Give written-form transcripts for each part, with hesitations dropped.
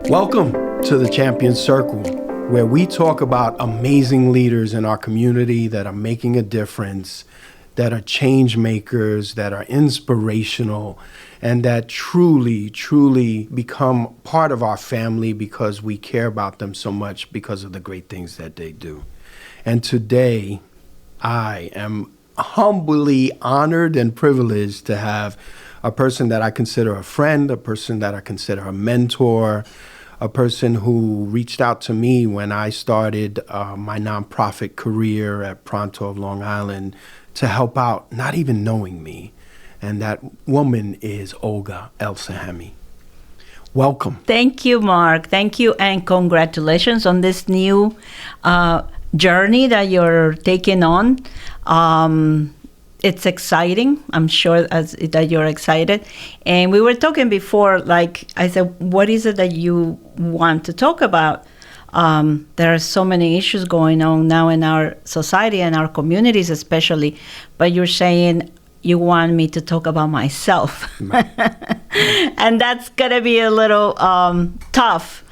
Welcome to the Champion Circle, where we talk about amazing leaders in our community that are making a difference, that are change makers, that are inspirational, and that truly, truly become part of our family because we care about them so much because of the great things that they do. And today, I am humbly honored and privileged to have a person that I consider a friend, a person that I consider a mentor, a person who reached out to me when I started my nonprofit career at Pronto of Long Island to help out, not even knowing me. And that woman is Olga Mosiaco. Welcome. Thank you, Mark. Thank you, and congratulations on this new journey that you're taking on. It's exciting. I'm sure that you're excited. And we were talking before, like I said, what is it that you want to talk about? There are so many issues going on now in our society and our communities especially, but you're saying you want me to talk about myself. And that's going to be a little tough.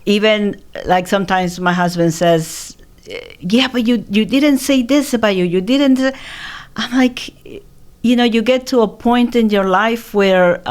Even like sometimes my husband says, yeah, but you didn't say this about you. You didn't. I'm like, you get to a point in your life where,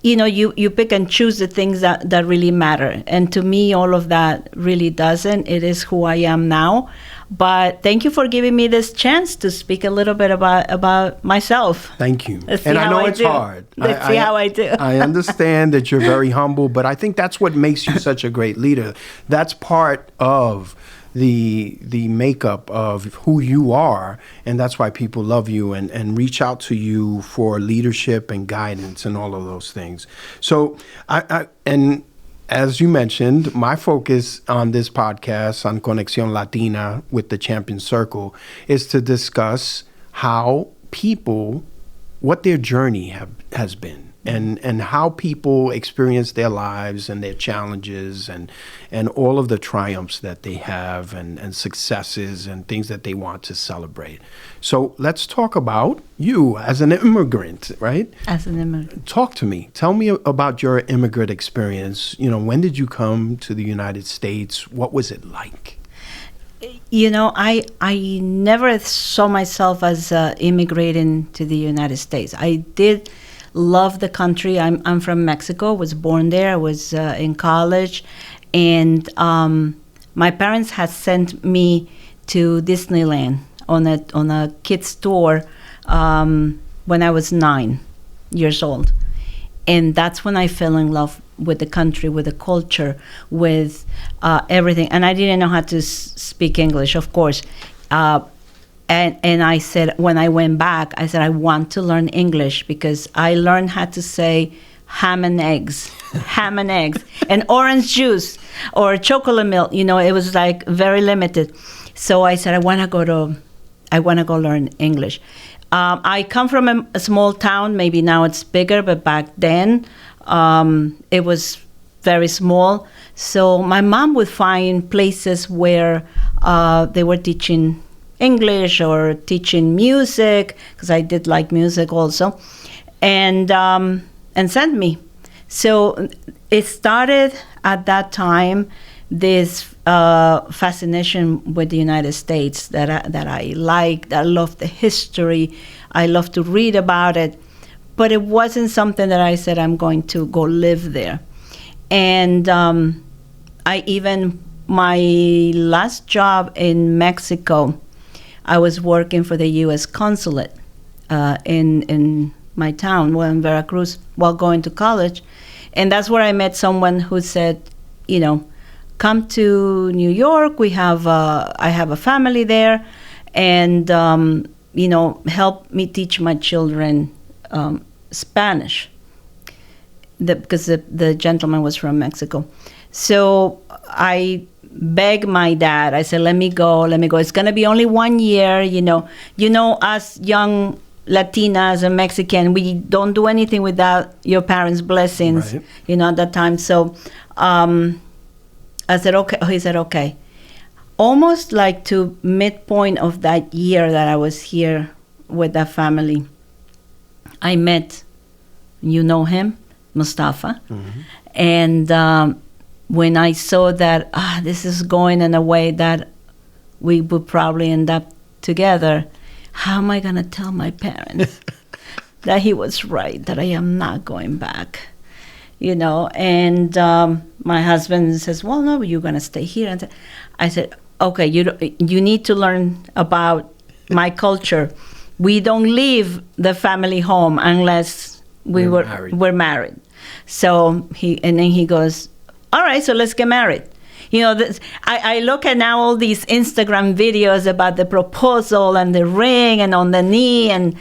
you pick and choose the things that really matter. And to me, all of that really doesn't. It is who I am now. But thank you for giving me this chance to speak a little bit about myself. Thank you. And I know it's hard. Let's see how I do. I understand that you're very humble, but I think that's what makes you such a great leader. That's part of the makeup of who you are, and that's why people love you and reach out to you for leadership and guidance and all of those things. So and as you mentioned, my focus on this podcast, on ConexcionLatina with the Champion Circle, is to discuss how people, what their journey has been, and how people experience their lives and their challenges and all of the triumphs that they have and successes and things that they want to celebrate. So let's talk about you as an immigrant, right? As an immigrant. Talk to me. Tell me about your immigrant experience. When did you come to the United States? What was it like? I never saw myself as immigrating to the United States. I did love the country. I'm from Mexico, was born there, I was in college, and my parents had sent me to Disneyland on a kid's tour when I was 9 years old. And that's when I fell in love with the country, with the culture, with everything. And I didn't know how to speak English, of course. And I said, when I went back, I said, I want to learn English because I learned how to say ham and eggs, and orange juice or chocolate milk. It was like very limited. So I said, I want to go learn English. I come from a small town. Maybe now it's bigger, but back then it was very small. So my mom would find places where they were teaching English or teaching music, because I did like music also, and sent me. So it started at that time, this fascination with the United States that I liked. I loved the history. I loved to read about it, but it wasn't something that I said I'm going to go live there. And my last job in Mexico, I was working for the U.S. consulate in my town, in Veracruz, while going to college. And that's where I met someone who said, come to New York. I have a family there, and, help me teach my children Spanish, because the gentleman was from Mexico. So I begged my dad. I said, let me go. It's going to be only 1 year. Us young Latinas and Mexican, we don't do anything without your parents' blessings, right. At that time. So I said, okay. He said, okay. Almost like to midpoint of that year that I was here with that family, I met You know him, Mustafa. And when I saw that this is going in a way that we would probably end up together, how am I going to tell my parents that he was right, that I am not going back? You know, and my husband says, well, no, you're going to stay here. And I said, okay, you need to learn about my culture. We don't leave the family home unless we're married. So then he goes, all right, so let's get married. You know, I look at now all these Instagram videos about the proposal and the ring and on the knee, and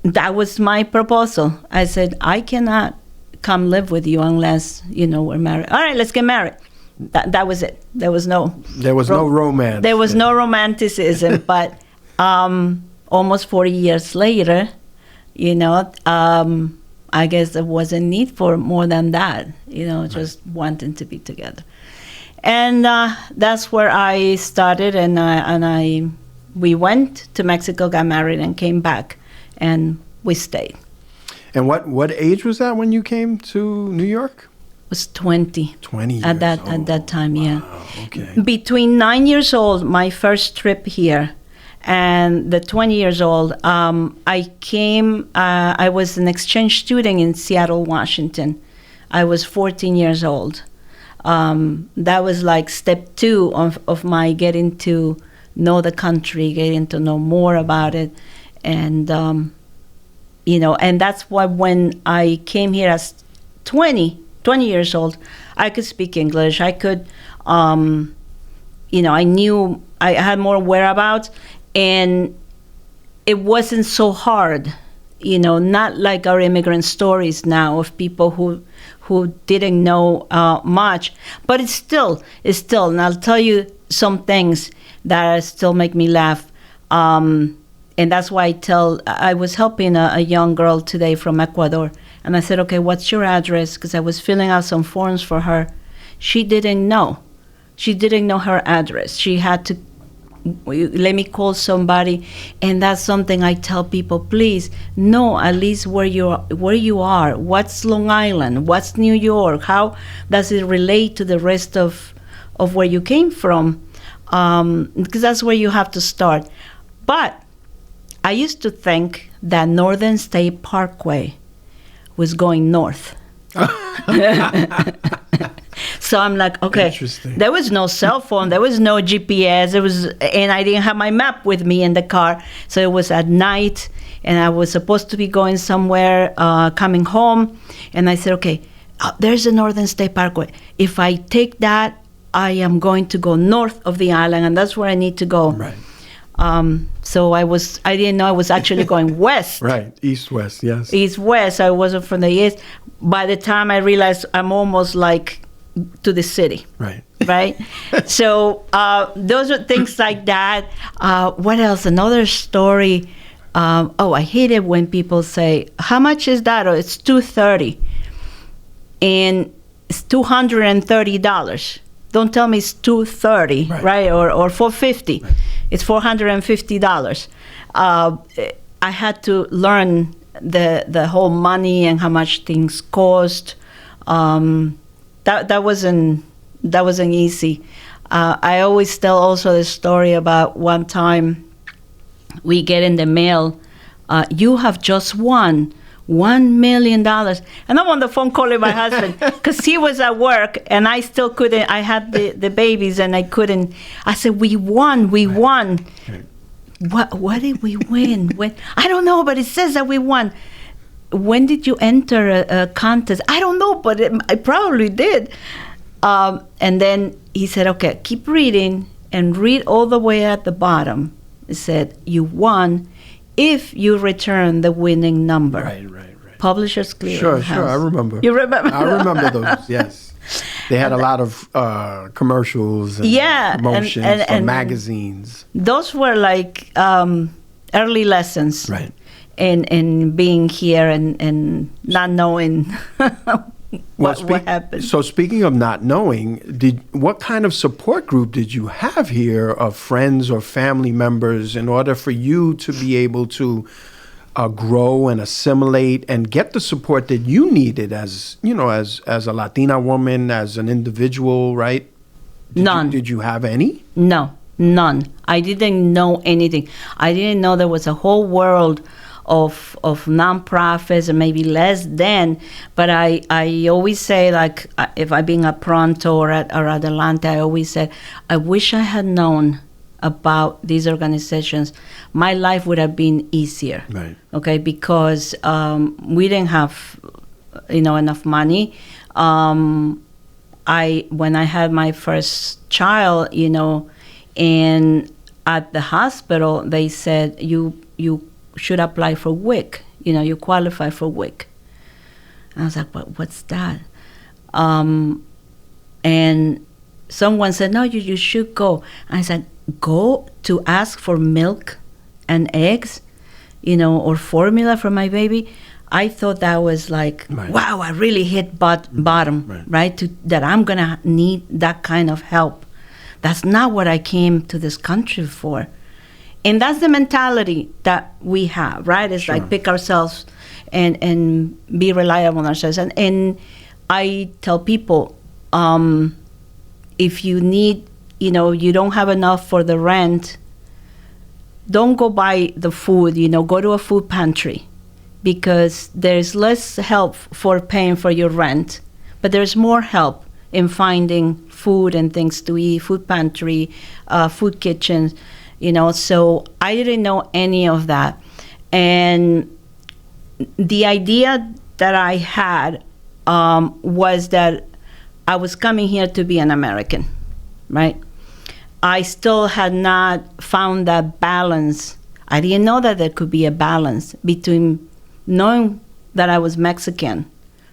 that was my proposal. I said, I cannot come live with you unless, we're married. All right, let's get married. That was it. There was no romance. There was no romanticism, but almost 40 years later, I guess there was a need for more than that, just wanting to be together. And that's where I started, and we went to Mexico, got married, and came back, and we stayed. And what age was that when you came to New York? It was 20. 20 years at that time, yeah. Okay. Between 9 years old, my first trip here, and the 20 years old, I came, I was an exchange student in Seattle, Washington. I was 14 years old. That was like step 2 of my getting to know the country, getting to know more about it. And, and that's why when I came here as 20 years old, I could speak English. I could, I knew I had more whereabouts. And it wasn't so hard, not like our immigrant stories now of people who didn't know much. But it's still, and I'll tell you some things that still make me laugh. And that's why I was helping a young girl today from Ecuador. And I said, okay, what's your address? Because I was filling out some forms for her. She didn't know. She didn't know her address. She had to let me call somebody. And that's something I tell people, please know at least where you are. What's Long Island? What's New York? How does it relate to the rest of where you came from? Because that's where you have to start. But I used to think that Northern State Parkway was going north. So I'm like, okay, there was no cell phone, there was no GPS, and I didn't have my map with me in the car. So it was at night, and I was supposed to be going somewhere, coming home. And I said, okay, there's the Northern State Parkway. If I take that, I am going to go north of the island, and that's where I need to go. Right. So I didn't know I was actually going west. Right, east-west, yes. East-west, I wasn't from the east. By the time I realized I'm almost like to the city. Right. Right? So those are things like that. What else? Another story. I hate it when people say, how much is that? Oh, it's $230. And it's $230. Don't tell me it's $230, right? Or $450. Right. It's $450. I had to learn the whole money and how much things cost. That wasn't easy. I always tell also the story about one time we get in the mail, you have just won $1 million. And I'm on the phone calling my husband because he was at work and I still couldn't. I had the babies and I couldn't. I said, we won. Right. What did we win? I don't know, but it says that we won. When did you enter a contest? I don't know, but I probably did. And then he said, okay, keep reading and read all the way at the bottom. It said, you won if you return the winning number. Right. Publishers Clearinghouse. Sure, I remember. You remember? I remember those, yes. They had a lot of commercials and promotions and magazines. Those were like early lessons. Right. In being here and not knowing what happened. So speaking of not knowing, what kind of support group did you have here of friends or family members in order for you to be able to grow and assimilate and get the support that you needed as, as a Latina woman, as an individual, right? None. Did you have any? No, none. I didn't know anything. I didn't know there was a whole world of nonprofits, and maybe less then. But I always say, like, if I've been at Pronto or at Adelante, I always said, I wish I had known about these organizations. My life would have been easier. Right. Okay, because we didn't have, enough money. When I had my first child, and at the hospital, they said, you should apply for WIC. You qualify for WIC. And I was like, what's that? And someone said, no, you should go. And I said, go to ask for milk and eggs, or formula for my baby. I thought that was like, right. Wow, I really hit bottom, right? That I'm going to need that kind of help. That's not what I came to this country for. And that's the mentality that we have, right? It's Sure. like pick ourselves and be reliable on ourselves. And I tell people, if you need, you don't have enough for the rent, don't go buy the food, go to a food pantry, because there's less help for paying for your rent, but there's more help in finding food and things to eat, food pantry, food kitchens, so I didn't know any of that. And the idea that I had was that I was coming here to be an American, right? I still had not found that balance. I didn't know that there could be a balance between knowing that I was Mexican,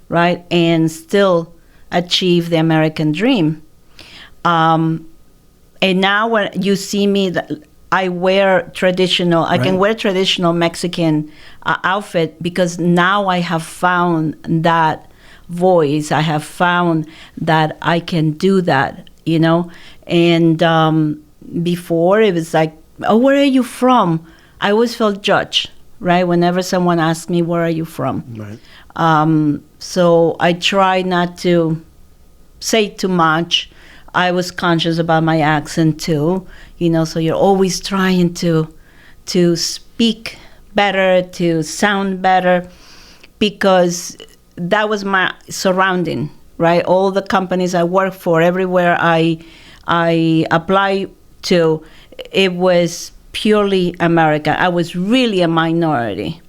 right, and still achieve the American dream. And now when you see me, I wear traditional, I can wear traditional Mexican outfit, because now I have found that voice. I have found that I can do that, And before it was like, oh, where are you from? I always felt judged, right? Whenever someone asked me, where are you from? Right. So I tried not to say too much. I was conscious about my accent too, so you're always trying to speak better, to sound better, because that was my surrounding, right? All the companies I worked for, everywhere I applied to, it was purely American. I was really a minority.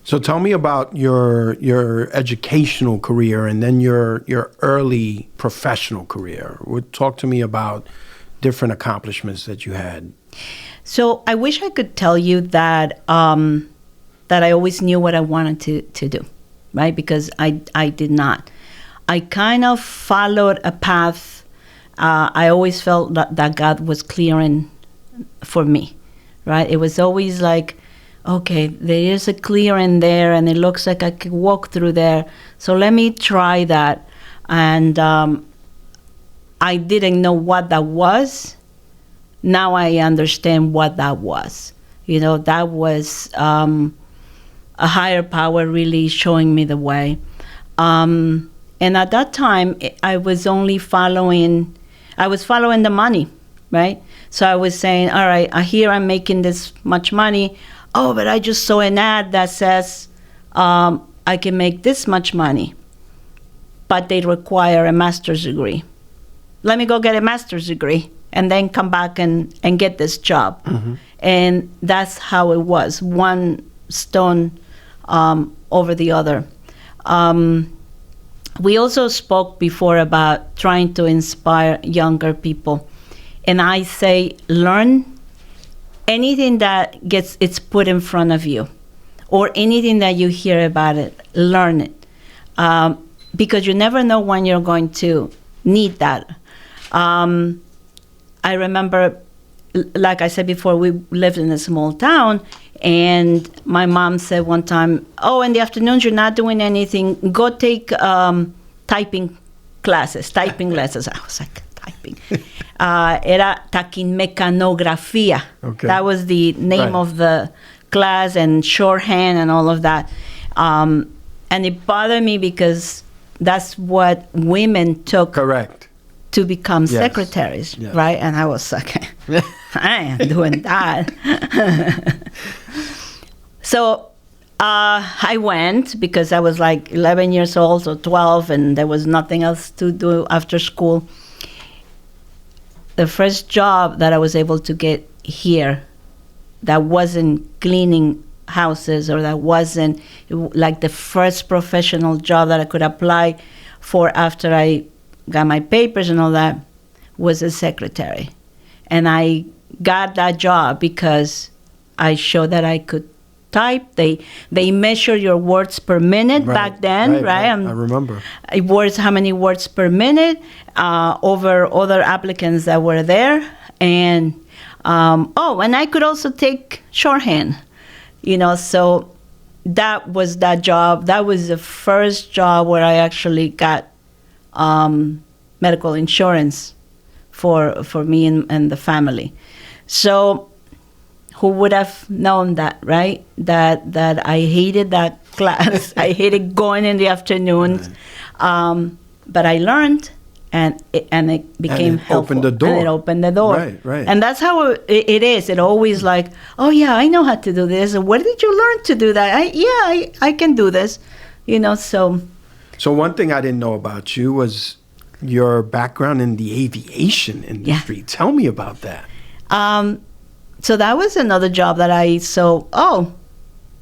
So tell me about your educational career and then your early professional career. Talk to me about different accomplishments that you had. So I wish I could tell you that that I always knew what I wanted to do, right? Because I did not. I kind of followed a path. I always felt that God was clearing for me, right? It was always like, okay, there is a clearing there, and it looks like I could walk through there. So let me try that. And I didn't know what that was. Now I understand what that was. That was a higher power really showing me the way. And at that time, I was following the money, right? So I was saying, all right, here I'm making this much money. Oh, but I just saw an ad that says I can make this much money, but they require a master's degree. Let me go get a master's degree and then come back and get this job. Mm-hmm. And that's how it was, one stone over the other. We also spoke before about trying to inspire younger people. And I say, learn anything that it's put in front of you, or anything that you hear about it, learn it. Because you never know when you're going to need that. I remember, like I said before, we lived in a small town, and my mom said one time, oh, in the afternoons you're not doing anything, go take typing lessons. I was like, typing. Era taquimecanographia. Okay. That was the name of the class and shorthand and all of that. And it bothered me because that's what women took Correct. to become Yes. secretaries, Yes. right? And I was like, I ain't doing that. So I went because I was like 11 years old or 12, and there was nothing else to do after school. The first job that I was able to get here that wasn't cleaning houses, or that wasn't like the first professional job that I could apply for after I got my papers and all that, was a secretary. And I got that job because I showed that I could type. They measure your words per minute back then, right? I remember. Words, how many words per minute over other applicants that were there. And and I could also take shorthand, so that was that job. That was the first job where I actually got medical insurance for me and the family. So who would have known that, right? That I hated that class. I hated going in the afternoons. But I learned, and it became helpful. Opened the door. And it opened the door. Right. And that's how it is. It always like, oh yeah, I know how to do this. Where did you learn to do that? I can do this. So. So one thing I didn't know about you was your background in the aviation industry. Yeah. Tell me about that. So that was another job that I saw,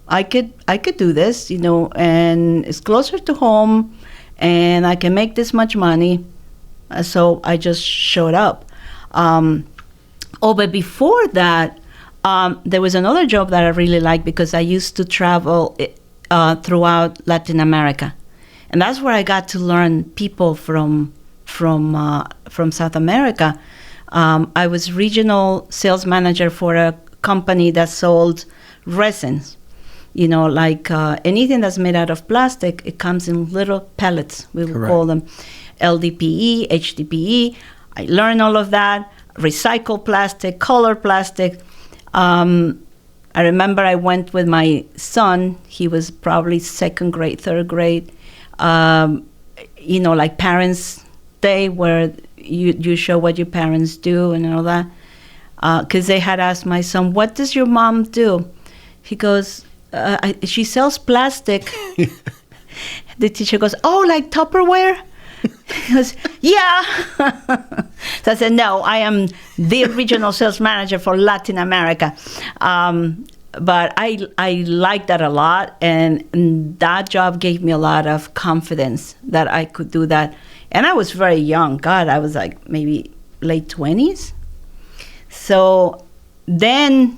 I could do this, and it's closer to home, and I can make this much money. So I just showed up. But before that, there was another job that I really liked because I used to travel throughout Latin America. And that's where I got to learn people from South America. I was regional sales manager for a company that sold resins. Like anything that's made out of plastic, it comes in little pellets. We will call them LDPE, HDPE. I learned all of that. Recycled plastic, colored plastic. I remember I went with my son. He was probably second grade, third grade. Like Parents' Day, where you show what your parents do and all that. Because they had asked my son, what does your mom do? He goes, she sells plastic. The teacher goes, oh, like Tupperware? He goes, yeah. So I said, no, I am the regional sales manager for Latin America. But I liked that a lot, and that job gave me a lot of confidence that I could do that. And I was very young. God, I was like maybe late 20s. So then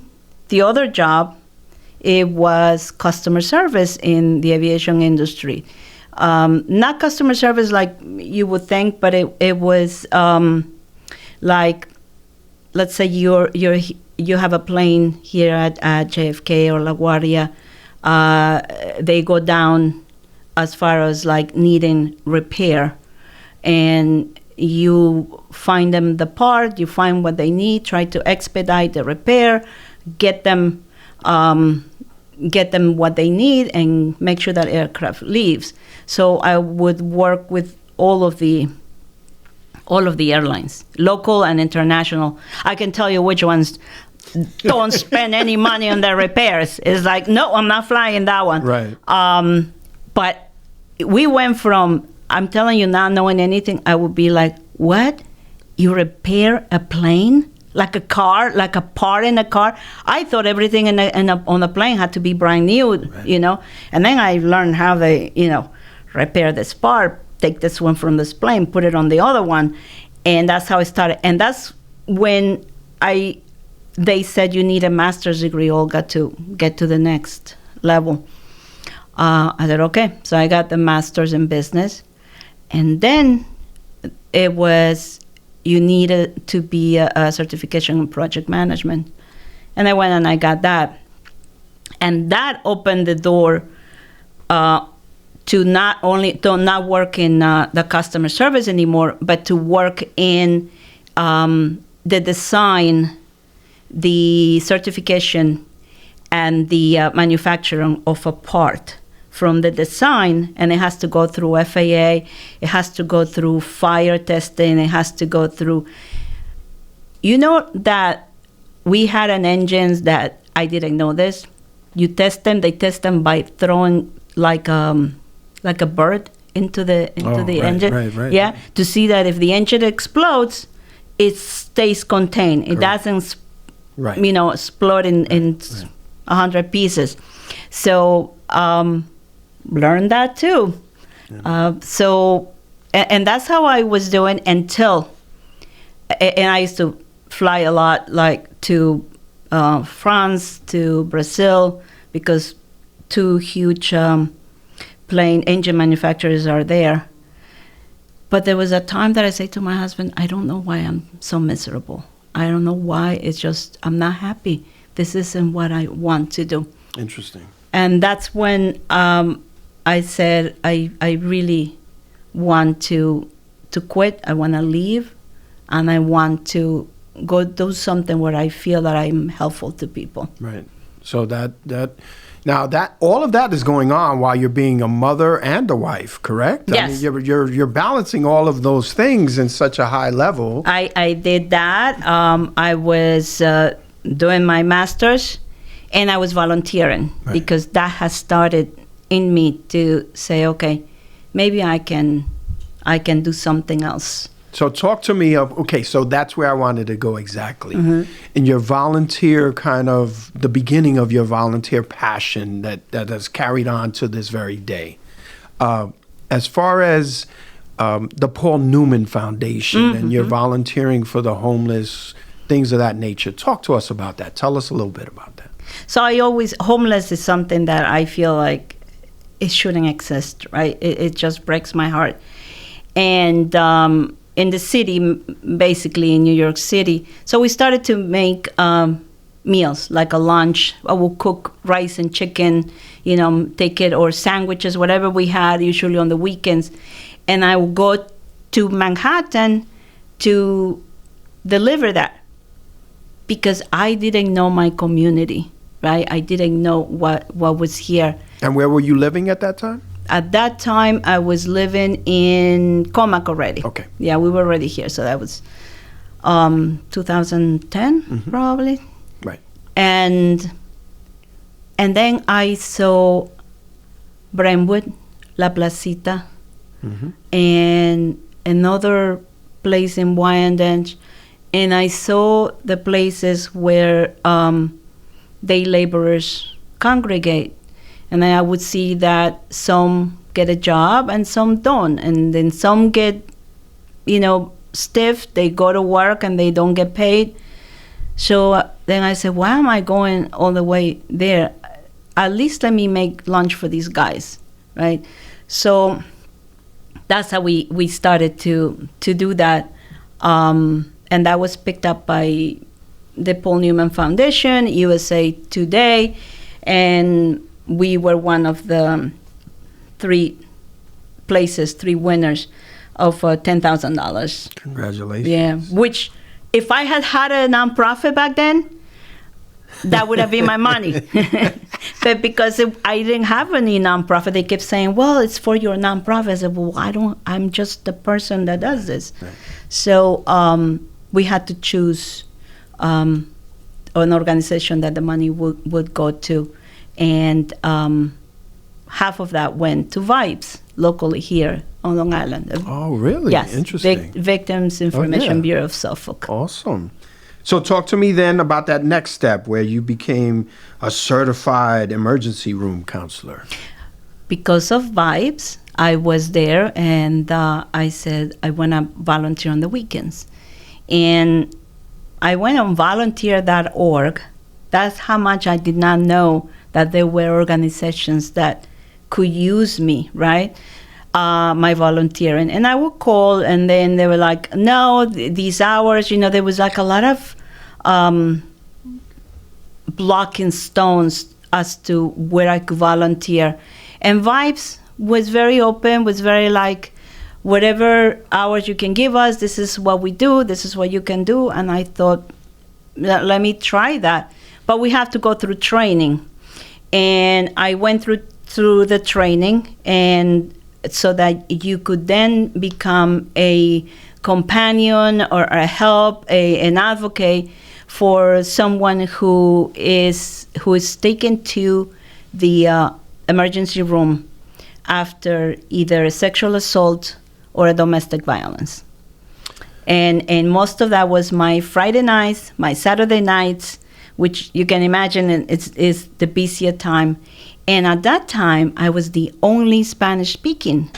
the other job, it was customer service in the aviation industry. Not customer service like you would think, but it was like, let's say you have a plane here at JFK or LaGuardia. They go down as far as like needing repair. And you find them the part, you find what they need, try to expedite the repair, get them what they need, and make sure that aircraft leaves. So I would work with all of the airlines, local and international. I can tell you which ones don't spend any money on their repairs. It's like, no, I'm not flying that one. Right. But we went from, I'm telling you, not knowing anything, I would be like, what? You repair a plane? Like a car? Like a part in a car? I thought everything on a plane had to be brand new, right. And then I learned how they, repair this part, take this one from this plane, put it on the other one. And that's how I started. And that's when they said you need a master's degree, Olga, to get to the next level. I said, okay. So I got the master's in business. And then it was, you needed to be a certification in project management. And I went and I got that. And that opened the door to not work in the customer service anymore, but to work in the design, the certification, and the manufacturing of a part from the design, and it has to go through FAA, it has to go through fire testing, it has to go through, you know, that we had an engines that I didn't know this. You test them, they test them by throwing like a bird into the engine. Right. Yeah, to see that if the engine explodes, it stays contained. It doesn't, explode in 100 pieces. So learned that too. Yeah. And that's how I was doing until, and I used to fly a lot, like to France, to Brazil, because two huge plane engine manufacturers are there. But there was a time that I said to my husband, I don't know why I'm so miserable. I don't know why. It's just, I'm not happy. This isn't what I want to do. Interesting. And that's when I said, I really want to quit. I want to leave, and I want to go do something where I feel that I'm helpful to people. Right. So now all of that is going on while you're being a mother and a wife, correct? Yes. I mean, you're balancing all of those things in such a high level. I did that. I was doing my master's, and I was volunteering, because that has started in me to say, okay, maybe I can do something else. So talk to me of, okay, so that's where I wanted to go exactly. Mm-hmm. In your volunteer kind of, the beginning of your volunteer passion that has carried on to this very day. As far as the Paul Newman Foundation, mm-hmm. and your volunteering for the homeless, things of that nature, talk to us about that. Tell us a little bit about that. So homeless is something that I feel like it shouldn't exist, right? It just breaks my heart. And in the city, basically in New York City. So we started to make meals, like a lunch. I will cook rice and chicken, take it, or sandwiches, whatever we had, usually on the weekends. And I would go to Manhattan to deliver that, because I didn't know my community, right? I didn't know what was here. And where were you living at that time? At that time, I was living in Comac already. Okay. Yeah, we were already here. So that was 2010, mm-hmm. probably. Right. And then I saw Brentwood, La Placita, mm-hmm. and another place in Wyandanch. And I saw the places where day laborers congregate. And then I would see that some get a job and some don't. And then some get, stiff. They go to work and they don't get paid. So then I said, why am I going all the way there? At least let me make lunch for these guys, right? So that's how we started to do that. And that was picked up by the Paul Newman Foundation, USA Today, and we were one of the three winners of $10,000. Congratulations. Yeah, which if I had a nonprofit back then, that would have been my money. But because I didn't have any nonprofit, they kept saying, well, it's for your nonprofit. I said, well, I'm just the person that does this. Right. So we had to choose an organization that the money would go to. And half of that went to Vibes, locally here on Long Island. Oh, really? Yes. Interesting. Victims Information Bureau of Suffolk. Awesome. So talk to me then about that next step where you became a certified emergency room counselor. Because of Vibes, I was there, and I said, I want to volunteer on the weekends. And I went on volunteer.org. That's how much I did not know that there were organizations that could use me, right? My volunteering. And I would call, and then they were like, no, these hours, there was like a lot of blocking stones as to where I could volunteer. And Vibes was very open, was very like, whatever hours you can give us, this is what we do, this is what you can do. And I thought, let me try that. but we have to go through training. And I went through the training, and so that you could then become a companion or a help, an advocate for someone who is taken to the emergency room after either a sexual assault or a domestic violence. And most of that was my Friday nights, my Saturday nights, which you can imagine is the busier time. And at that time, I was the only Spanish-speaking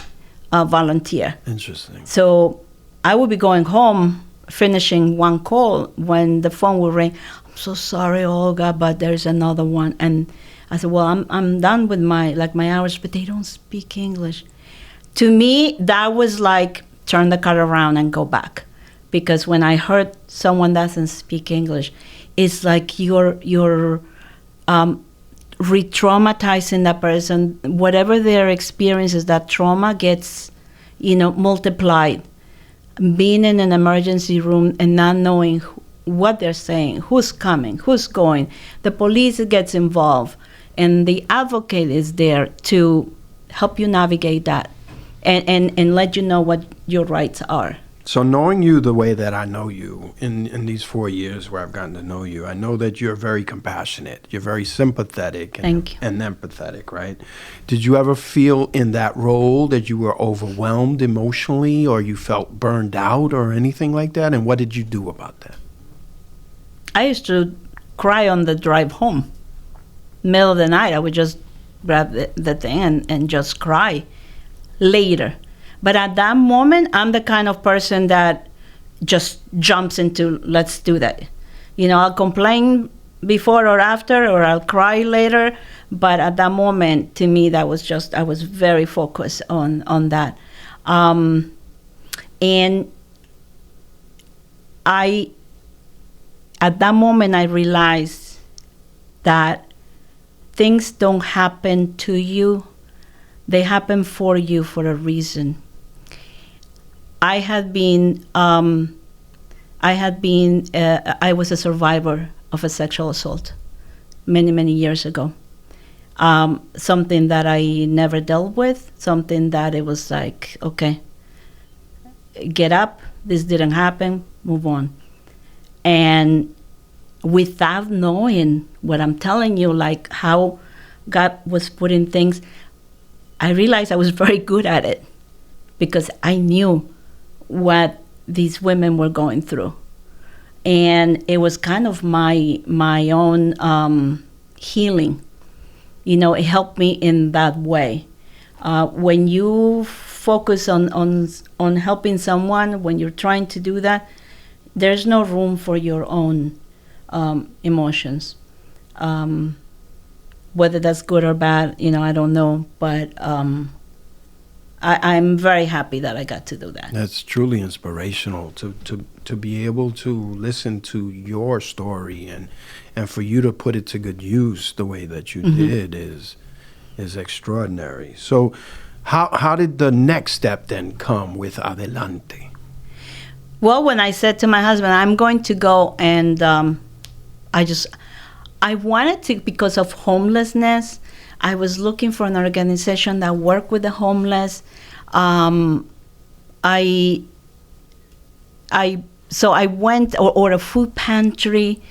volunteer. Interesting. So I would be going home, finishing one call, when the phone would ring. I'm so sorry, Olga, but there's another one. And I said, well, I'm done with my hours, but they don't speak English. To me, that was like turn the car around and go back. Because when I heard someone doesn't speak English, it's like you're re-traumatizing that person. Whatever their experience is, that trauma gets, multiplied. Being in an emergency room and not knowing what they're saying, who's coming, who's going. The police gets involved, and the advocate is there to help you navigate that and let you know what your rights are. So knowing you the way that I know you in these 4 years where I've gotten to know you, I know that you're very compassionate. You're very sympathetic and empathetic, right? Did you ever feel in that role that you were overwhelmed emotionally, or you felt burned out or anything like that? And what did you do about that? I used to cry on the drive home. Middle of the night, I would just grab the thing and just cry later. But at that moment, I'm the kind of person that just jumps into, let's do that. I'll complain before or after, or I'll cry later. But at that moment, to me, that was just, I was very focused on that. And at that moment, I realized that things don't happen to you. They happen for you for a reason. I was a survivor of a sexual assault many, many years ago. Something that I never dealt with, something that it was like, okay, get up, this didn't happen, move on. And without knowing what I'm telling you, like how God was putting things, I realized I was very good at it because I knew what these women were going through. And it was kind of my own healing. It helped me in that way. When you focus on helping someone, when you're trying to do that, there's no room for your own emotions. Whether that's good or bad, I don't know. But I'm very happy that I got to do that. That's truly inspirational to be able to listen to your story and for you to put it to good use the way that you did is extraordinary. So how did the next step then come with Adelante? Well, when I said to my husband, I'm going to go, and I wanted to, because of homelessness, I was looking for an organization that worked with the homeless. So I went, or a food pantry,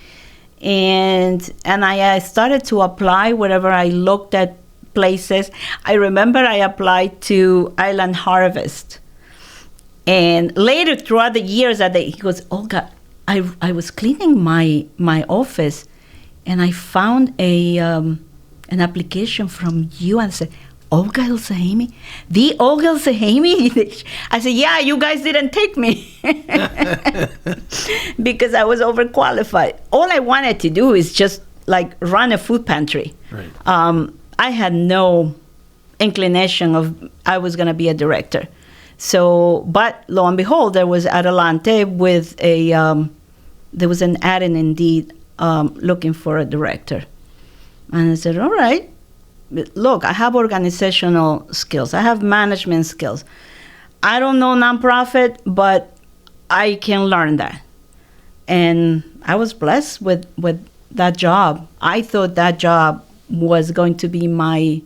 and I started to apply wherever I looked at places. I remember I applied to Island Harvest. And later, throughout the years, he goes, Olga, I was cleaning my office, and I found an application from you, and I said, Olga El-Sahimi? The Olga El-Sahimi? I said, yeah, you guys didn't take me because I was overqualified. All I wanted to do is just like run a food pantry. Right. I had no inclination of I was going to be a director. So, but lo and behold, there was Adelante with there was an ad in Indeed looking for a director. And I said, all right, look, I have organizational skills. I have management skills. I don't know nonprofit, but I can learn that. And I was blessed with that job. I thought that job was going to be my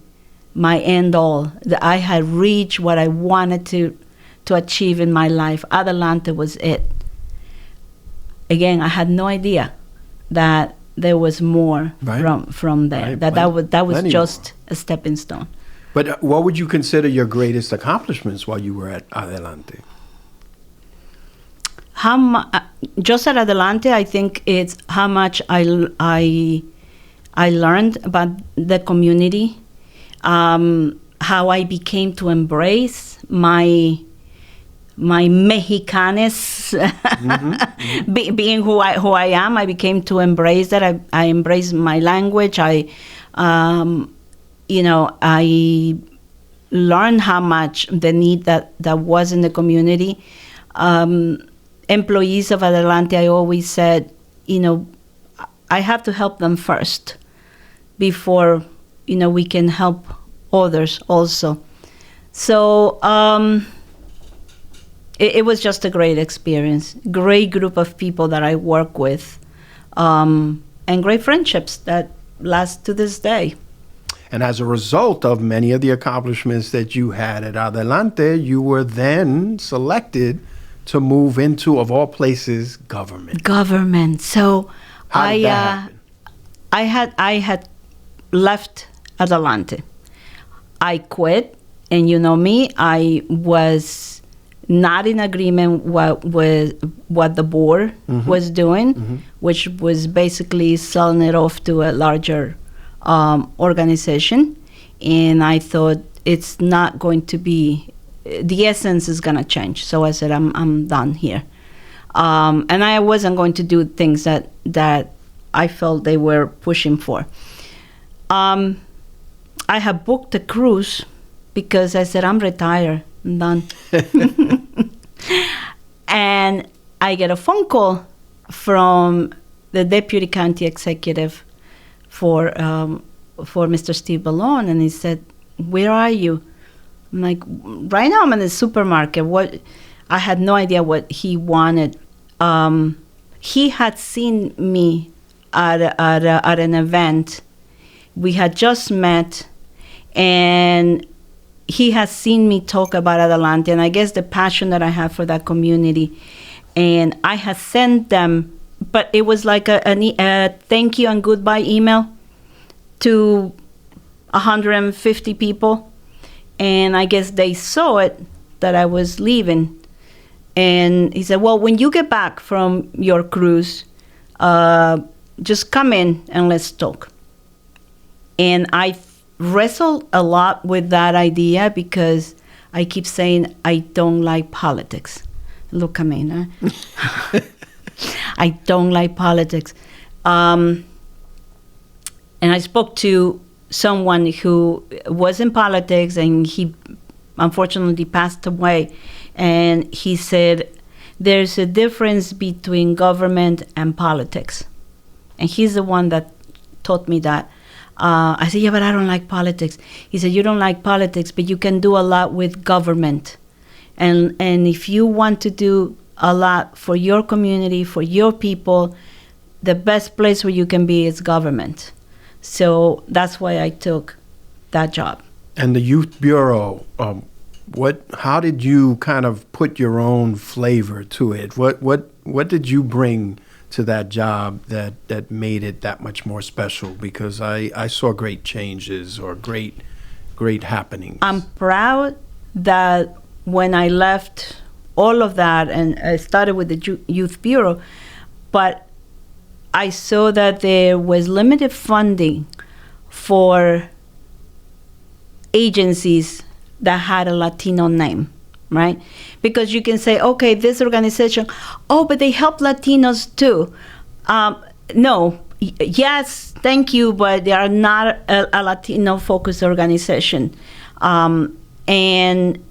end all. That I had reached what I wanted to achieve in my life. Adelante was it. Again, I had no idea that there was more from there. Right. That was Plenty just more. a stepping stone. But what would you consider your greatest accomplishments while you were at Adelante? Just at Adelante, I think it's how much I learned about the community, how I became to embrace my Mexicanes, being who I am. I became to embrace that. I embraced my language. I learned how much the need that was in the community. Employees of Adelante, I always said, I have to help them first before, we can help others also. So it was just a great experience, great group of people that I work with, and great friendships that last to this day. And as a result of many of the accomplishments that you had at Adelante, you were then selected to move into, of all places, government. Government. So How did that happen? I had left Adelante. I quit, and you know me, I was not in agreement with what the board was doing, which was basically selling it off to a larger organization. And I thought it's not going to be, the essence is going to change. So I said, I'm done here. And I wasn't going to do things that I felt they were pushing for. I had booked a cruise because I said, I'm retired, I'm done. And I get a phone call from the deputy county executive for Mr. Steve Ballone, and he said, where are you? I'm like, right now I'm in the supermarket. What? I had no idea what he wanted. He had seen me at an event. We had just met, and he has seen me talk about Adelante, and I guess the passion that I have for that community. And I had sent them, but it was like a thank you and goodbye email to 150 people. And I guess they saw it, that I was leaving. And he said, well, when you get back from your cruise, just come in and let's talk. And I wrestled a lot with that idea because I keep saying I don't like politics. Look at me, huh? I don't like politics. And I spoke to someone who was in politics, and he unfortunately passed away. And he said, there's a difference between government and politics. And he's the one that taught me that. I said, yeah, but I don't like politics. He said, you don't like politics, but you can do a lot with government. And if you want to do a lot for your community, for your people, the best place where you can be is government. So that's why I took that job. And the Youth Bureau, how did you kind of put your own flavor to it? What did you bring to that job that made it that much more special? Because I saw great changes or great happenings. I'm proud that when I left all of that, and I started with the Youth Bureau, but I saw that there was limited funding for agencies that had a Latino name, right? Because you can say, okay, this organization, but they help Latinos too. No, yes, thank you, but they are not a Latino-focused organization. And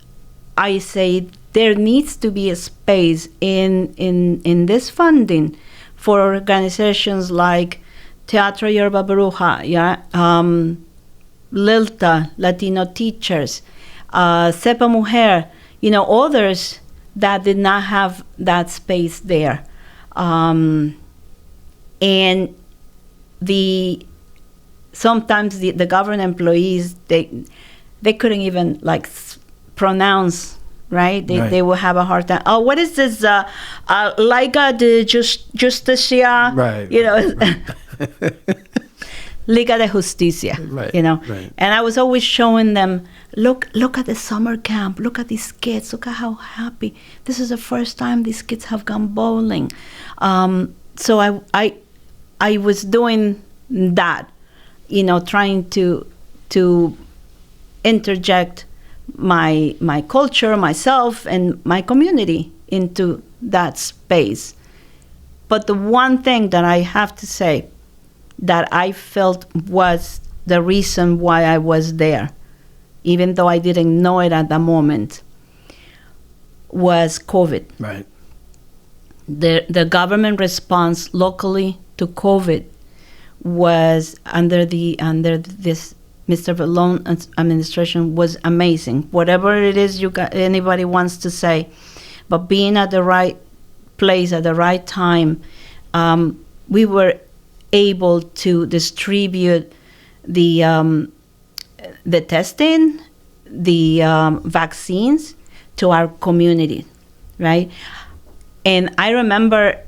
I say there needs to be a space in this funding for organizations like Teatro Yerba Bruja, Lilta, Latino Teachers, Sepa Mujer, others that did not have that space there. And sometimes the government employees, they couldn't even like pronounce, right? They will have a hard time. Oh, what is this? Liga de Justicia, right? You know, right. Liga de Justicia, right, you know. Right. And I was always showing them, look at the summer camp. Look at these kids. Look at how happy. This is the first time these kids have gone bowling. So I was doing that, you know, trying to interject my culture, myself, and my community into that space. But the one thing that I have to say that I felt was the reason why I was there, even though I didn't know it at the moment, was COVID. Right. The government response locally to COVID was under this Mr. Vallone administration was amazing. Whatever it is anybody wants to say, but being at the right place at the right time, we were able to distribute the testing, the vaccines to our community, right? And I remember,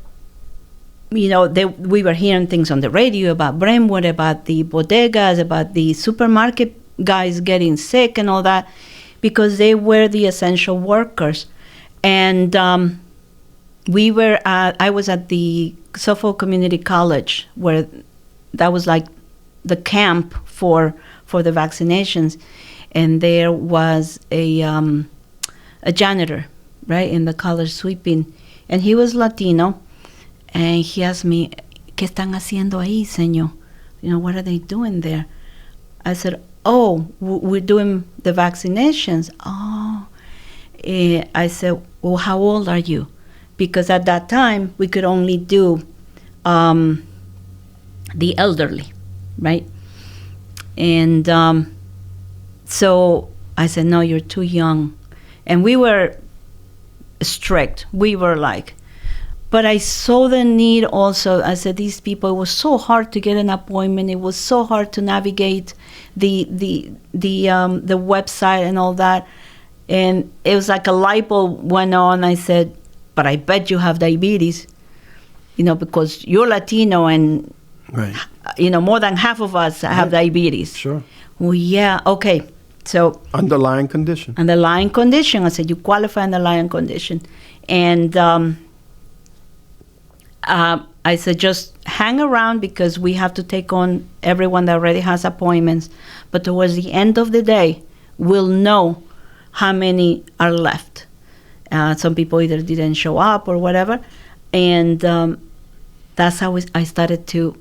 you know, we were hearing things on the radio about Brentwood, about the bodegas, about the supermarket guys getting sick and all that, because they were the essential workers. And I was at the Suffolk Community College, where that was like the camp for the vaccinations, and there was a janitor, right, in the college sweeping, and he was Latino, and he asked me, ¿Qué están haciendo ahí, señor? You know, what are they doing there? I said, oh, we're doing the vaccinations. Oh. I said, well, how old are you? Because at that time, we could only do the elderly, right? And so I said, no, you're too young. And we were strict. We were like, but I saw the need also. I said, these people, it was so hard to get an appointment. It was so hard to navigate the website and all that. And it was like a light bulb went on. I said, but I bet you have diabetes, you know, because you're Latino and, right, you know, more than half of us have diabetes. Sure. Well, yeah, okay. So underlying condition. Underlying condition. I said, you qualify underlying condition. And I said, just hang around because we have to take on everyone that already has appointments. But towards the end of the day, we'll know how many are left. Some people either didn't show up or whatever. And that's how I started to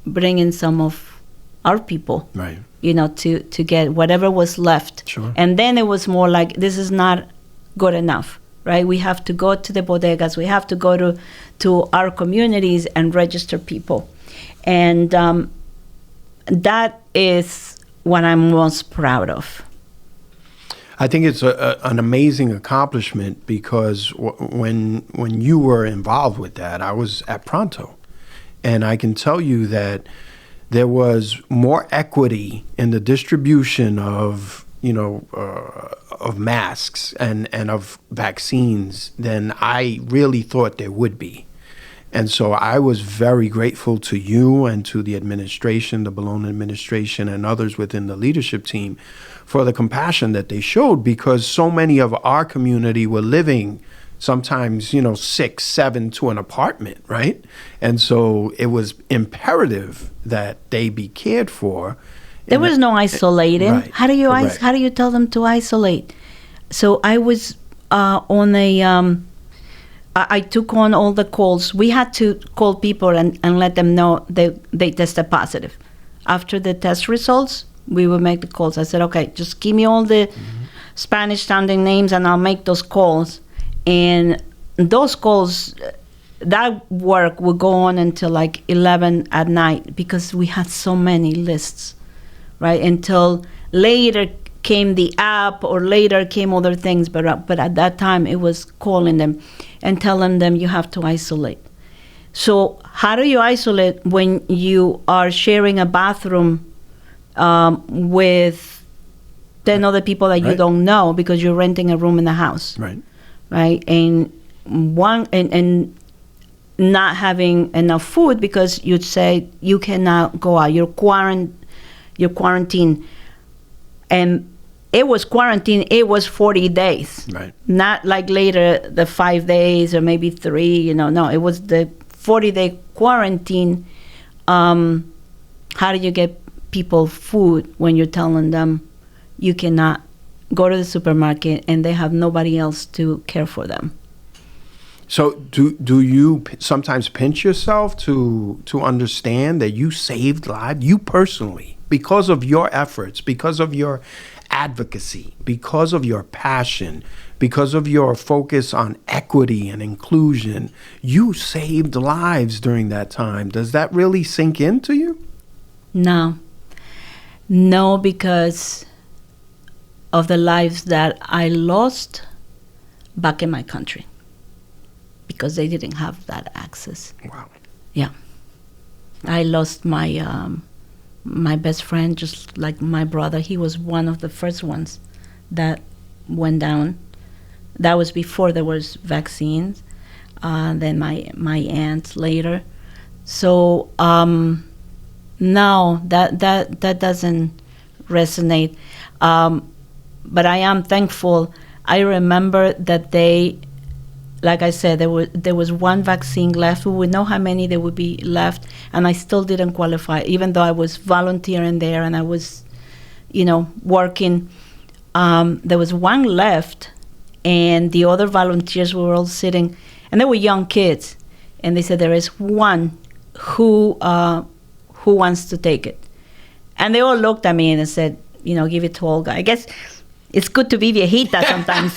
bring in some of our people, right, you know, to get whatever was left. Sure. And then it was more like, this is not good enough, right? We have to go to the bodegas. We have to go to our communities and register people. And that is what I'm most proud of. I think it's an amazing accomplishment because when you were involved with that, I was at Pronto. And I can tell you that there was more equity in the distribution of, you know, of masks and of vaccines than I really thought there would be. And so I was very grateful to you and to the administration, the Vallone administration, and others within the leadership team for the compassion that they showed, because so many of our community were living sometimes, you know, 6, 7 to an apartment, right? And so it was imperative that they be cared for. There was no isolating. Right. How do you tell them to isolate? So I was on a I took on all the calls. We had to call people and let them know they tested positive. After the test results, we would make the calls. I said, okay, just give me all the Spanish-sounding names and I'll make those calls. And those calls, that work would go on until like 11 at night because we had so many lists, right? Until later came the app or later came other things, but at that time it was calling them and telling them you have to isolate. So how do you isolate when you are sharing a bathroom with 10 other people that you don't know because you're renting a room in the house? Right? And and not having enough food because you'd say you cannot go out. You're quarantined. And it was quarantine, it was 40 days. Right. Not like later, the 5 days or maybe 3, no, it was the 40-day quarantine. How do you get people food when you're telling them you cannot go to the supermarket and they have nobody else to care for them? So do you sometimes pinch yourself to understand that you saved lives, you personally, because of your efforts, because of your advocacy, because of your passion, because of your focus on equity and inclusion, you saved lives during that time? Does that really sink into you? No, because of the lives that I lost back in my country, because they didn't have that access. Wow. Yeah. I lost my best friend, just like my brother. He was one of the first ones that went down. That was before there was vaccines. Then my aunt later. So no, that doesn't resonate. But I am thankful. I remember that they, like I said, there was one vaccine left. We would know how many there would be left, and I still didn't qualify, even though I was volunteering there and I was, working. There was one left, and the other volunteers were all sitting, and they were young kids, and they said there is one who wants to take it, and they all looked at me and said, give it to Olga. I guess it's good to be viejita sometimes.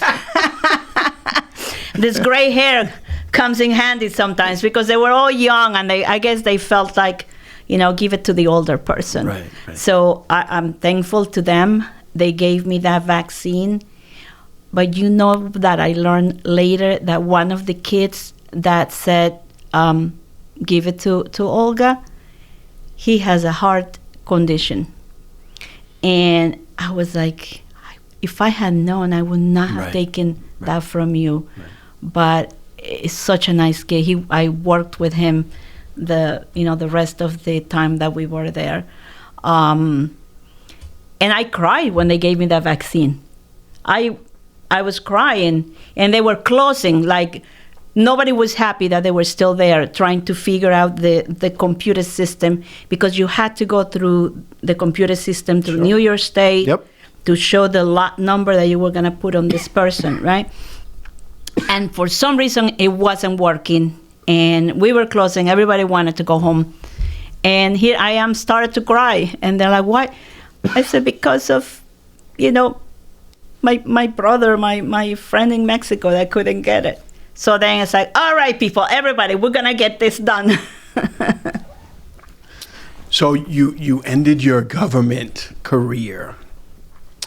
This gray hair comes in handy sometimes because they were all young, and I guess they felt like, give it to the older person. Right. So I'm thankful to them. They gave me that vaccine. But that I learned later that one of the kids that said, give it to Olga, he has a heart condition. And I was like, if I had known, I would not have taken that from you. Right. But it's such a nice kid. I worked with him the rest of the time that we were there. And I cried when they gave me that vaccine. I was crying, and they were closing, like nobody was happy that they were still there trying to figure out the computer system, because you had to go through the computer system through New York State to show the lot number that you were going to put on this person, right? And for some reason, it wasn't working, and we were closing. Everybody wanted to go home. And here I am, started to cry. And they're like, why? I said, because of, my brother, my friend in Mexico that couldn't get it. So then it's like, all right, people, everybody, we're going to get this done. So you ended your government career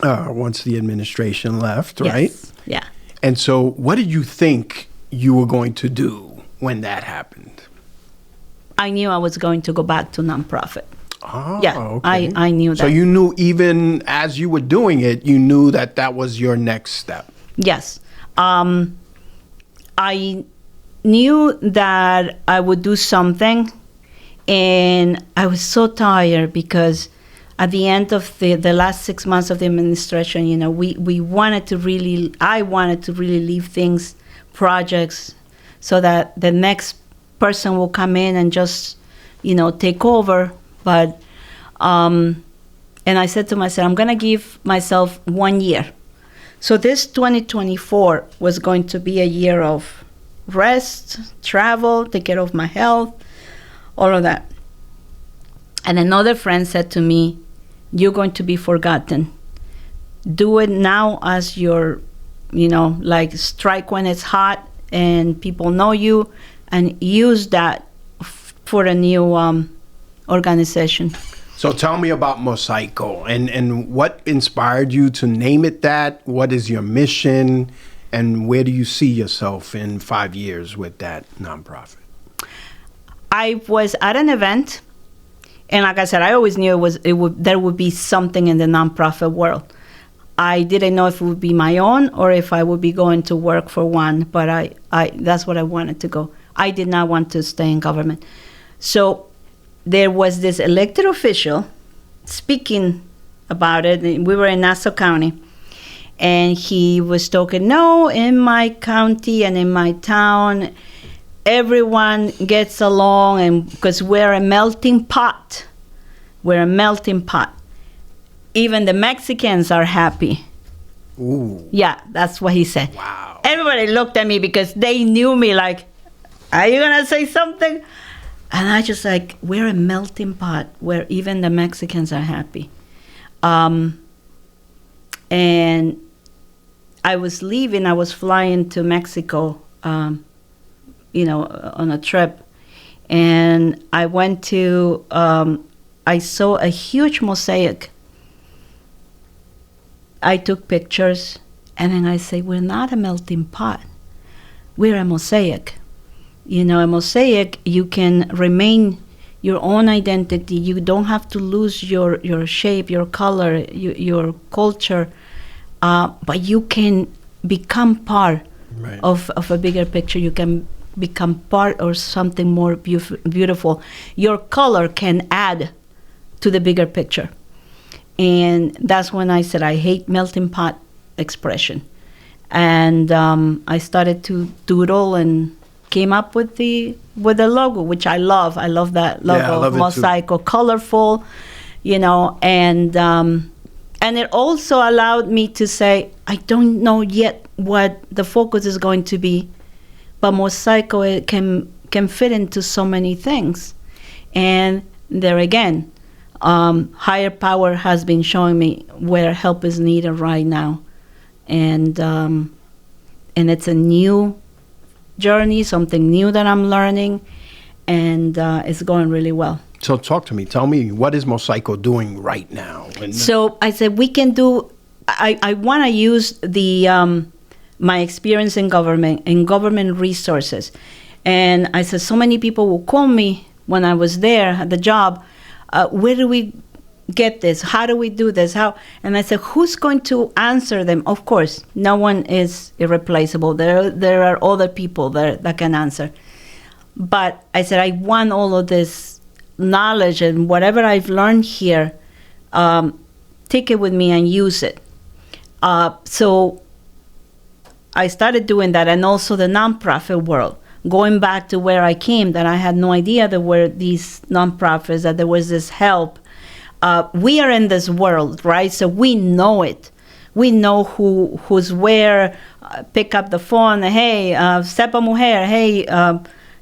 once the administration left, right? Yes. Yeah. And so what did you think you were going to do when that happened? I knew I was going to go back to nonprofit. Oh, yeah, okay. I knew that. So you knew, even as you were doing it, you knew that was your next step. Yes. I knew that I would do something, and I was so tired because at the end of the last 6 months of the administration, we wanted to really, I wanted to really leave things, projects, so that the next person will come in and just, take over. But, and I said to myself, I'm going to give myself 1 year. So this 2024 was going to be a year of rest, travel, take care of my health, all of that. And another friend said to me, you're going to be forgotten. Do it now as your, like strike when it's hot and people know you, and use that for a new organization. So tell me about Mosiaco and what inspired you to name it that? What is your mission? And where do you see yourself in 5 years with that nonprofit? I was at an event, and like I said, I always knew there would be something in the nonprofit world. I didn't know if it would be my own or if I would be going to work for one, but I that's what I wanted to go. I did not want to stay in government. So there was this elected official speaking about it. We were in Nassau County, and he was talking, no, in my county and in my town, everyone gets along, and because we're a melting pot. We're a melting pot. Even the Mexicans are happy. Ooh. Yeah, that's what he said. Wow. Everybody looked at me because they knew me like, are you going to say something? And I just like, we're a melting pot where even the Mexicans are happy. And I was leaving, I was flying to Mexico, on a trip. And I went to, I saw a huge mosaic. I took pictures, and then I say, we're not a melting pot. We're a mosaic. A mosaic, you can remain your own identity. You don't have to lose your shape, your color, your culture, but you can become part Right. of a bigger picture. You can become part of something more beautiful. Your color can add to the bigger picture. And that's when I said, I hate melting pot expression. And I started to doodle and came up with the logo, which I love. I love that logo, Yeah, I love it too. Mosaico, colorful, and it also allowed me to say, I don't know yet what the focus is going to be, but Mosaico, it can fit into so many things. And there again, higher power has been showing me where help is needed right now, and it's a new journey, something new that I'm learning, and it's going really well. So talk to me. Tell me, what is Mosaico doing right now? So I said we can do. I want to use the my experience in government resources, and I said so many people will call me when I was there at the job. Where do we get this? How do we do this? How? And I said, who's going to answer them? Of course, no one is irreplaceable. There are other people there that can answer. But I said, I want all of this knowledge and whatever I've learned here, take it with me and use it. So I started doing that, and also the nonprofit world. Going back to where I came, that I had no idea there were these nonprofits, that there was this help. We are in this world, right? So we know it. We know who's where. Pick up the phone. Hey, Sepa Mujer. Hey,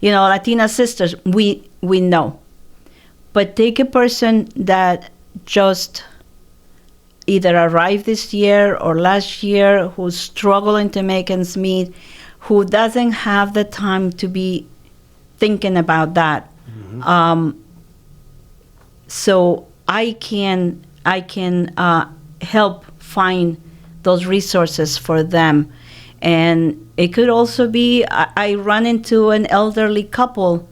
Latina sisters. We know. But take a person that just either arrived this year or last year, who's struggling to make ends meet, who doesn't have the time to be thinking about that. Mm-hmm. So I can help find those resources for them. And it could also be, I run into an elderly couple,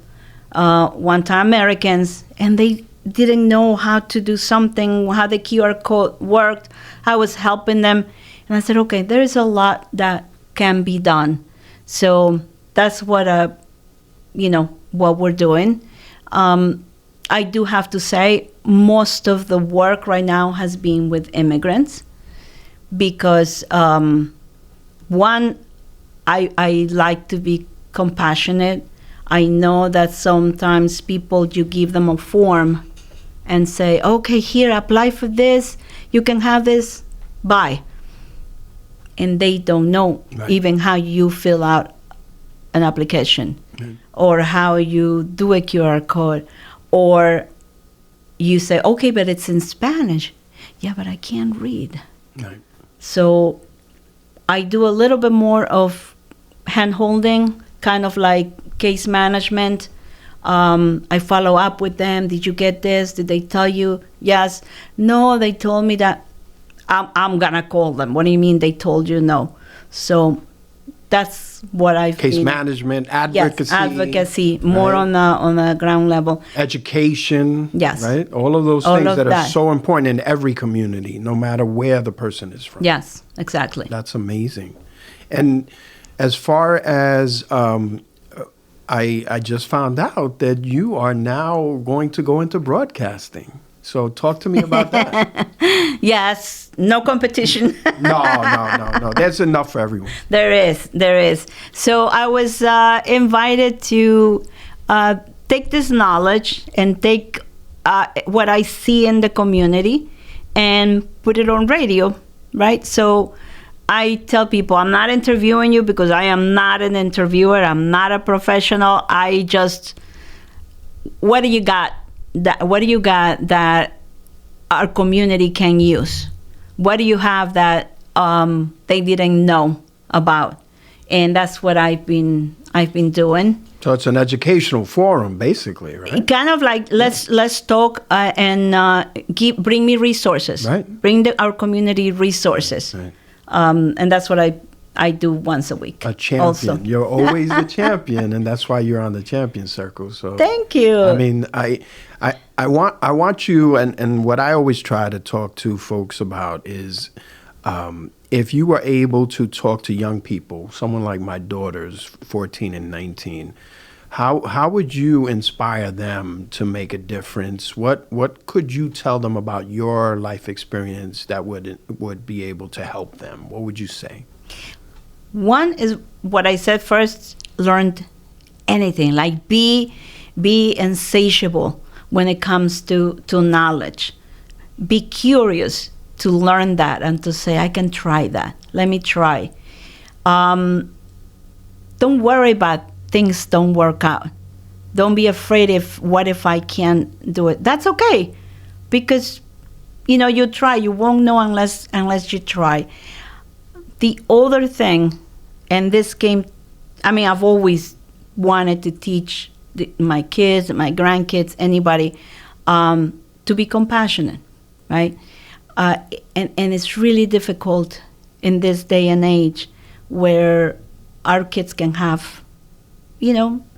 one time Americans, and they didn't know how to do something, how the QR code worked. I was helping them. And I said, okay, there is a lot that can be done. So that's what we're doing. I do have to say, most of the work right now has been with immigrants because, one, I like to be compassionate. I know that sometimes people, you give them a form and say, okay, here, apply for this. You can have this. Bye. And they don't know even how you fill out an application or how you do a QR code, or you say, okay, but it's in Spanish. Yeah, but I can't read. Right. So I do a little bit more of hand-holding, kind of like case management. I follow up with them. Did you get this? Did they tell you? Yes. No, they told me that. I'm going to call them. What do you mean they told you no? So that's what I've Case been. management, advocacy. Yes, advocacy, more right? on the ground level. Education. Yes. Right? All of those All things of that are that. so important in every community, no matter where the person is from. Yes, exactly. That's amazing. And as far as I just found out that you are now going to go into broadcasting. So talk to me about that. Yes, no competition. No. There's enough for everyone. There is. So I was invited to take this knowledge and take what I see in the community and put it on radio, right? So I tell people, I'm not interviewing you because I am not an interviewer. I'm not a professional. I just, what do you got? What do you got that our community can use? What do you have that they didn't know about? And that's what I've been doing. So it's an educational forum, basically, right? Kind of like let's talk and bring me resources. Right. Bring our community resources. Right. And that's what I do once a week. A champion. Also. You're always a champion, and that's why you're on the champion circle. So thank you. I mean, I want you, and what I always try to talk to folks about is if you were able to talk to young people, someone like my daughters, 14 and 19, how would you inspire them to make a difference? What could you tell them about your life experience that would be able to help them? What would you say? One is what I said first, learn anything, like be insatiable when it comes to knowledge. Be curious to learn that and to say, I can try that. Let me try. Don't worry about things don't work out. Don't be afraid what if I can't do it. That's okay, because you try. You won't know unless you try. The other thing, and this came, I've always wanted to teach my kids, my grandkids, anybody, to be compassionate, right? And it's really difficult in this day and age where our kids can have,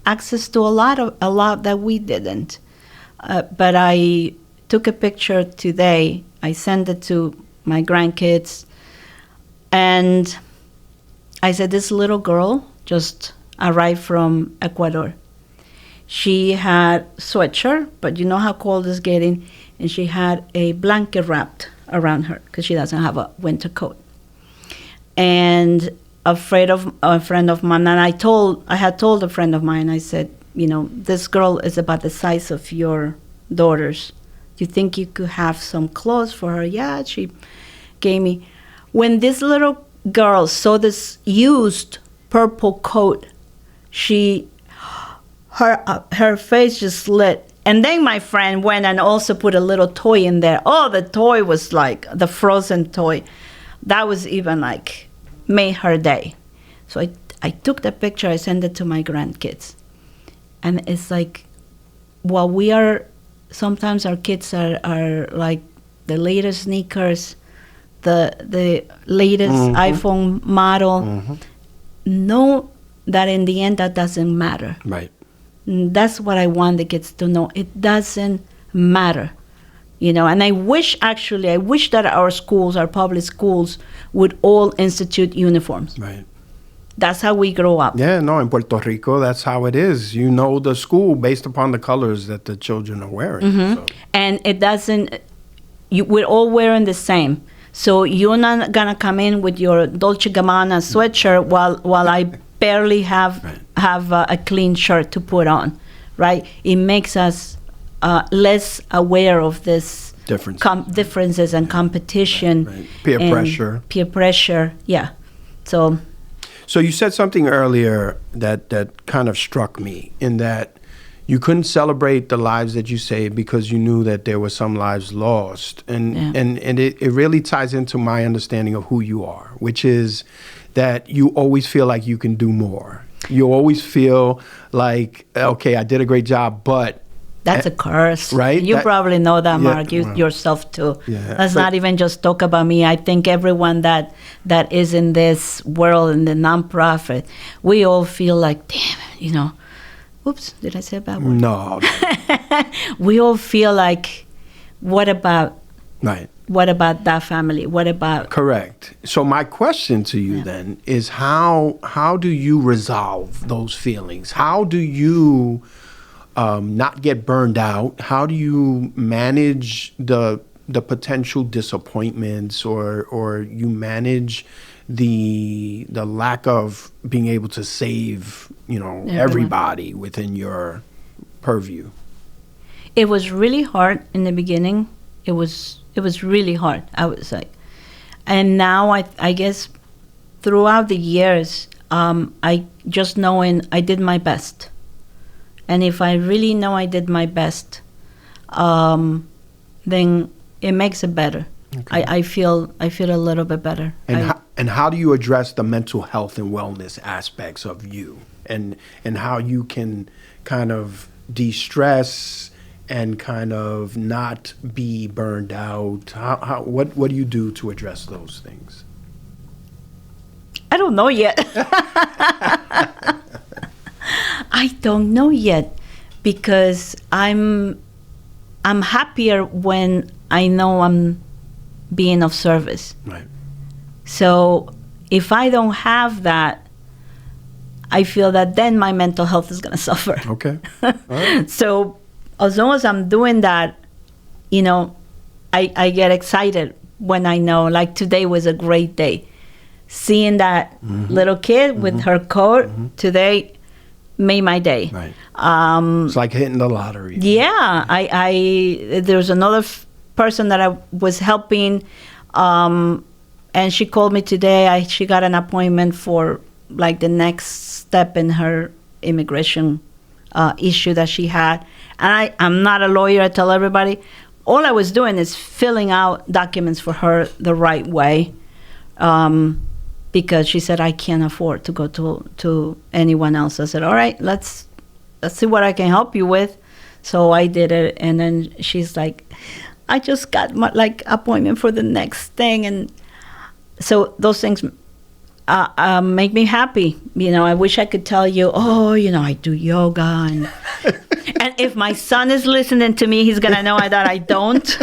access to a lot that we didn't. But I took a picture today. I sent it to my grandkids, and I said, this little girl just arrived from Ecuador. She had sweatshirt, but you know how cold it's getting, and she had a blanket wrapped around her because she doesn't have a winter coat. And a friend of mine, and I had told a friend of mine, I said, this girl is about the size of your daughters. Do you think you could have some clothes for her? Yeah, she gave me. When this little girl saw this used purple coat, her face just lit. And then my friend went and also put a little toy in there. Oh, the toy was like the Frozen toy. That was even like made her day. So I took the picture, I sent it to my grandkids. And it's like, sometimes our kids are like the latest sneakers, the latest iPhone model. Mm-hmm. Know that in the end that doesn't matter. Right. That's what I want the kids to know. It doesn't matter. And I wish that our public schools would all institute uniforms. Right. That's how we grow up. Yeah, no, in Puerto Rico, that's how it is. You know the school based upon the colors that the children are wearing. Mm-hmm. So. And it doesn't, we're all wearing the same. So you're not going to come in with your Dolce & Gabbana sweatshirt while I barely have a clean shirt to put on, right? It makes us less aware of this differences and competition. Right. Peer pressure, yeah. So you said something earlier that kind of struck me, in that you couldn't celebrate the lives that you saved because you knew that there were some lives lost. And it really ties into my understanding of who you are, which is that you always feel like you can do more. You always feel like, okay, I did a great job, but That's a curse. Right? You probably know that, Yeah, Mark, yourself too. Yeah, Let's not even just talk about me. I think everyone that is in this world, in the nonprofit, we all feel like, damn, oops, did I say a bad word? No. We all feel like, what about Right. that family? What about... Correct. So my question to you then is how do you resolve those feelings? How do you not get burned out? How do you manage the potential disappointments, or you manage the lack of being able to save everybody within your purview? It was really hard in the beginning. It was really hard. I was like, and now I guess throughout the years, I just knowing I did my best. And if I really know I did my best, then it makes it better. Okay. I feel a little bit better. And how do you address the mental health and wellness aspects of you, and how you can kind of de-stress and kind of not be burned out? What do you do to address those things? I don't know yet. I don't know yet, because I'm happier when I know I'm being of service. Right. So if I don't have that, I feel that then my mental health is going to suffer. Okay. All right. So as long as I'm doing that, I get excited when I know, like today was a great day. Seeing that little kid with her coat today made my day. Right. It's like hitting the lottery. Yeah. There's another person that I was helping, and she called me today. She got an appointment for like the next step in her immigration issue that she had. And I'm not a lawyer, I tell everybody. All I was doing is filling out documents for her the right way, because she said, I can't afford to go to anyone else. I said, all right, let's see what I can help you with. So I did it, and then she's like, I just got my appointment for the next thing. And so those things make me happy. I wish I could tell you, I do yoga. And and if my son is listening to me, he's going to know that I don't.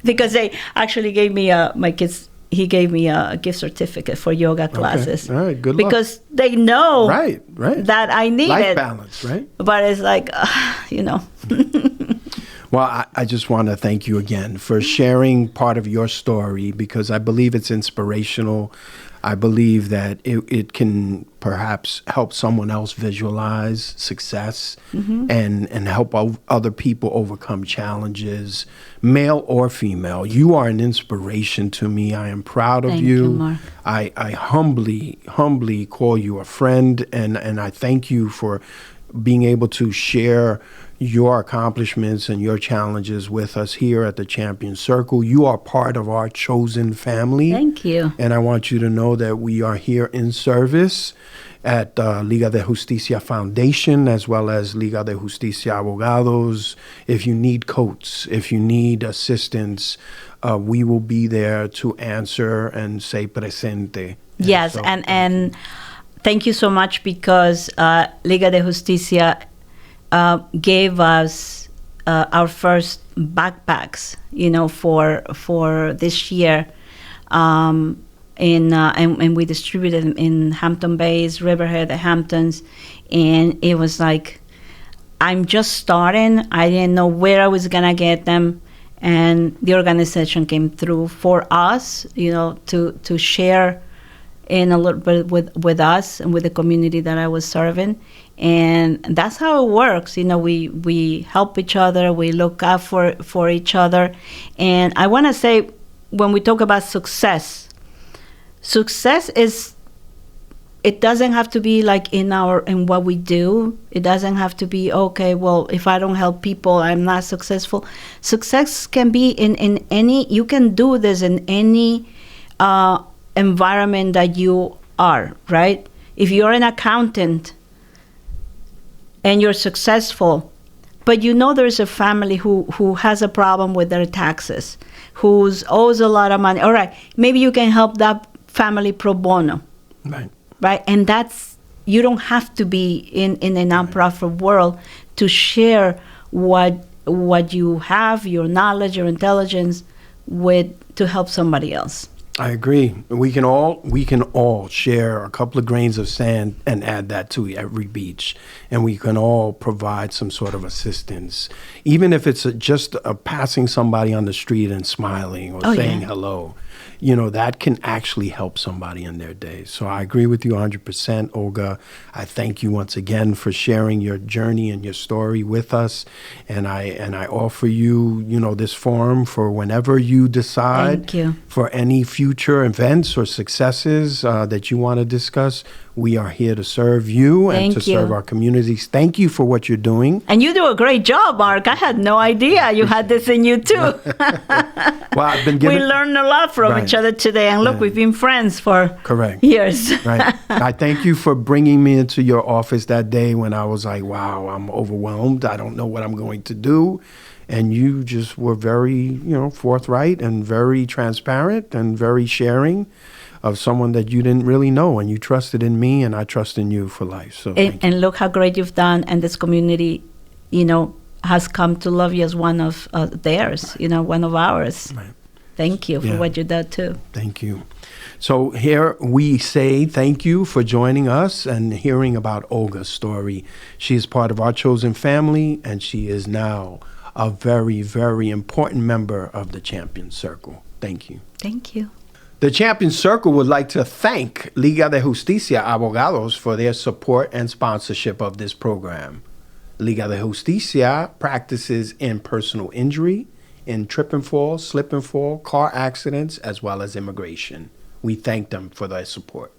Because they actually gave me, my kids, he gave me a gift certificate for yoga classes. Okay. All right, good luck. Because they know right. that I need Life it. balance, right? But it's like, Well, I just want to thank you again for sharing part of your story, because I believe it's inspirational. I believe that it can perhaps help someone else visualize success and help other people overcome challenges, male or female. You are an inspiration to me. I am proud of Thank you. you, Mark. I humbly call you a friend, and I thank you for being able to share your accomplishments and your challenges with us here at the Champion Circle. You are part of our chosen family. Thank you. And I want you to know that we are here in service at Liga de Justicia Foundation, as well as Liga de Justicia Abogados. If you need coats, if you need assistance, we will be there to answer and say presente. Yes, and thank you so much, because Liga de Justicia gave us our first backpacks, for this year, and we distributed them in Hampton Bays, Riverhead, the Hamptons, and it was like, I'm just starting. I didn't know where I was gonna get them, and the organization came through for us, to share in a little bit with us and with the community that I was serving. And that's how it works. We help each other, we look out for each other. And I want to say, when we talk about success is, it doesn't have to be like in what we do. It doesn't have to be, okay, well, if I don't help people, I'm not successful. Success can be in any, you can do this in any environment that you are, right? If you're an accountant, and you're successful, but you know there's a family who has a problem with their taxes, who's owes a lot of money. All right, maybe you can help that family pro bono, Right. right? And that's, you don't have to be in a nonprofit world to share what you have, your knowledge, your intelligence, to help somebody else. I agree. We can all share a couple of grains of sand and add that to every beach, and we can all provide some sort of assistance, even if it's just passing somebody on the street and smiling or saying hello. You know, that can actually help somebody in their day. So I agree with you 100%, Olga. I thank you once again for sharing your journey and your story with us. And I offer you, this forum for whenever you decide Thank you. for any future events or successes that you want to discuss. We are here to serve you and to serve our communities. Thank you for what you're doing. And you do a great job, Mark. I had no idea you had this in you too. Well, I've been given. We learned a lot from each other today, and look, we've been friends for years. Right. I thank you for bringing me into your office that day when I was like, wow, I'm overwhelmed. I don't know what I'm going to do. And you just were very, forthright and very transparent and very sharing of someone that you didn't really know, and you trusted in me, and I trust in you for life. So and look how great you've done, and this community, has come to love you as one of theirs, one of ours. Right. Thank you for what you did too. Thank you. So here we say thank you for joining us and hearing about Olga's story. She is part of our chosen family, and she is now a very, very important member of the Champions Circle. Thank you. Thank you. The Champions Circle would like to thank Liga de Justicia Abogados for their support and sponsorship of this program. Liga de Justicia practices in personal injury, in trip and fall, slip and fall, car accidents, as well as immigration. We thank them for their support.